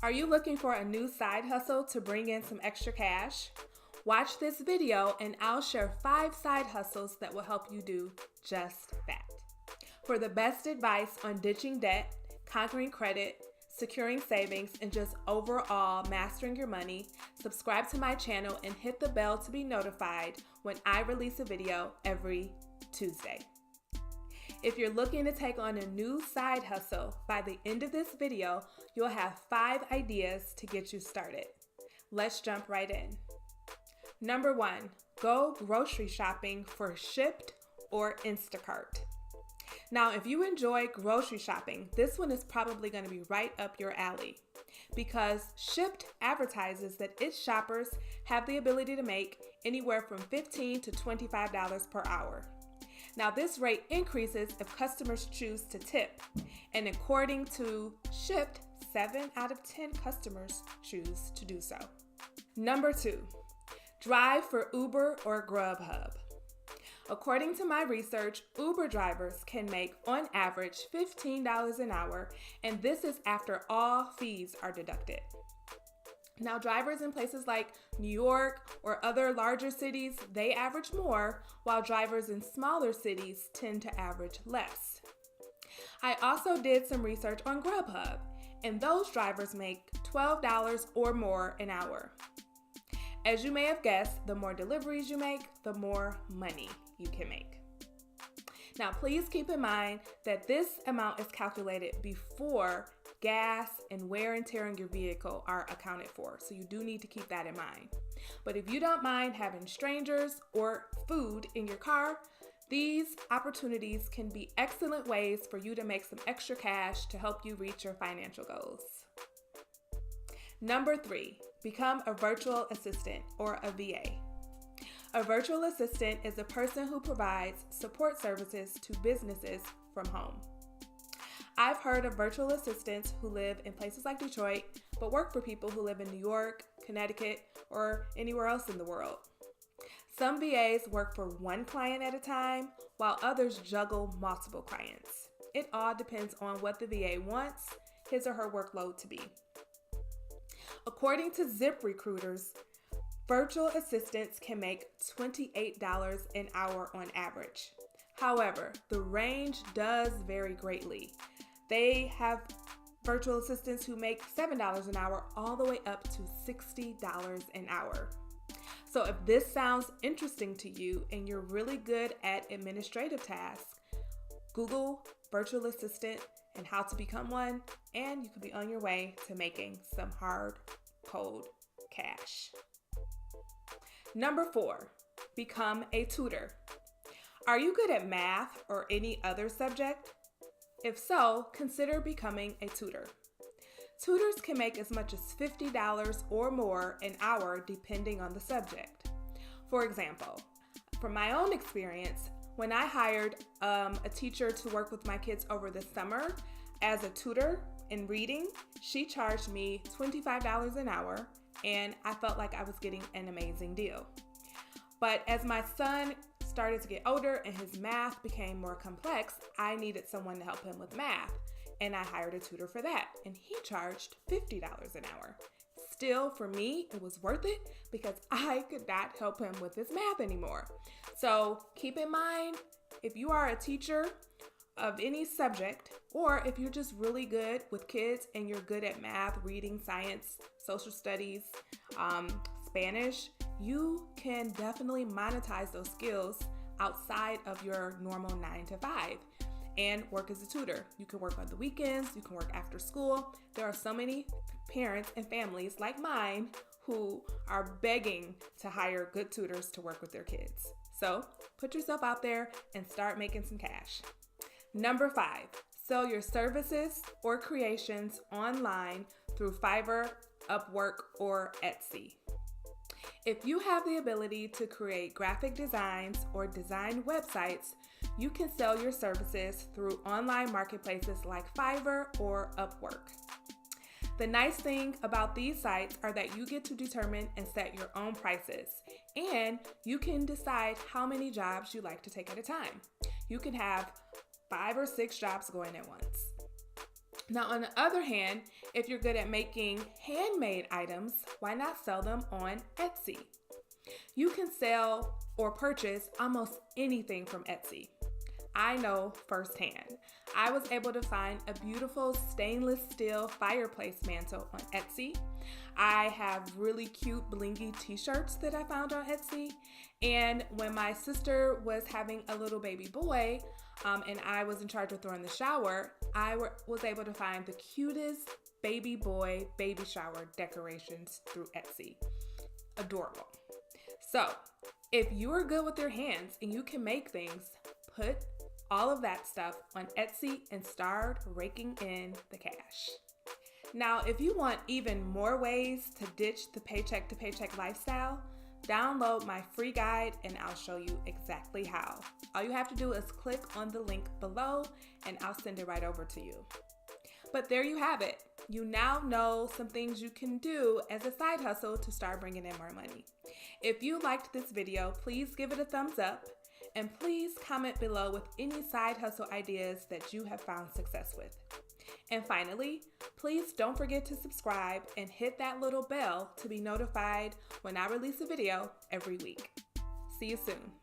Are you looking for a new side hustle to bring in some extra cash? Watch this video and I'll share 5 side hustles that will help you do just that. For the best advice on ditching debt, conquering credit, securing savings, and just overall mastering your money, subscribe to my channel and hit the bell to be notified when I release a video every Tuesday. If you're looking to take on a new side hustle, by the end of this video, you'll have 5 ideas to get you started. Let's jump right in. Number 1, go grocery shopping for Shipt or Instacart. Now, if you enjoy grocery shopping, this one is probably going to be right up your alley because Shipt advertises that its shoppers have the ability to make anywhere from $15 to $25 per hour. Now, this rate increases if customers choose to tip, and according to Shipt, 7 out of 10 customers choose to do so. Number 2, drive for Uber or Grubhub. According to my research, Uber drivers can make on average $15 an hour, and this is after all fees are deducted. Now, drivers in places like New York or other larger cities, they average more, while drivers in smaller cities tend to average less. I also did some research on Grubhub, and those drivers make $12 or more an hour. As you may have guessed, the more deliveries you make, the more money you can make. Now, please keep in mind that this amount is calculated before gas and wear and tear on your vehicle are accounted for, so you do need to keep that in mind. But if you don't mind having strangers or food in your car, these opportunities can be excellent ways for you to make some extra cash to help you reach your financial goals. Number 3, become a virtual assistant or a VA. A virtual assistant is a person who provides support services to businesses from home. I've heard of virtual assistants who live in places like Detroit, but work for people who live in New York, Connecticut, or anywhere else in the world. Some VAs work for one client at a time, while others juggle multiple clients. It all depends on what the VA wants his or her workload to be. According to ZipRecruiters, virtual assistants can make $28 an hour on average. However, the range does vary greatly. They have virtual assistants who make $7 an hour all the way up to $60 an hour. So if this sounds interesting to you and you're really good at administrative tasks, Google virtual assistant and how to become one, and you could be on your way to making some hard, cold cash. Number 4, become a tutor. Are you good at math or any other subject? If so, consider becoming a tutor. Tutors can make as much as $50 or more an hour depending on the subject. For example, from my own experience, when I hired a teacher to work with my kids over the summer as a tutor in reading, she charged me $25 an hour, and I felt like I was getting an amazing deal. But as my son started to get older and his math became more complex, I needed someone to help him with math, and I hired a tutor for that, and he charged $50 an hour. Still, for me, it was worth it because I could not help him with his math anymore. So keep in mind, if you are a teacher of any subject, or if you're just really good with kids and you're good at math, reading, science, social studies, Spanish, you can definitely monetize those skills outside of your normal 9-to-5 and work as a tutor. You can work on the weekends, you can work after school. There are so many parents and families like mine who are begging to hire good tutors to work with their kids. So put yourself out there and start making some cash. Number 5, sell your services or creations online through Fiverr, Upwork, or Etsy. If you have the ability to create graphic designs or design websites, you can sell your services through online marketplaces like Fiverr or Upwork. The nice thing about these sites are that you get to determine and set your own prices, and you can decide how many jobs you like to take at a time. You can have 5 or 6 jobs going at once. Now, on the other hand, if you're good at making handmade items, why not sell them on Etsy? You can sell or purchase almost anything from Etsy. I know firsthand. I was able to find a beautiful stainless steel fireplace mantle on Etsy. I have really cute blingy t-shirts that I found on Etsy. And when my sister was having a little baby boy, and I was in charge of throwing the shower, I was able to find the cutest baby boy baby shower decorations through Etsy. Adorable. So, if you are good with your hands and you can make things, put all of that stuff on Etsy and start raking in the cash. Now, if you want even more ways to ditch the paycheck to paycheck lifestyle, download my free guide and I'll show you exactly how. All you have to do is click on the link below and I'll send it right over to you. But there you have it. You now know some things you can do as a side hustle to start bringing in more money. If you liked this video, please give it a thumbs up and please comment below with any side hustle ideas that you have found success with. And finally, please don't forget to subscribe and hit that little bell to be notified when I release a video every week. See you soon.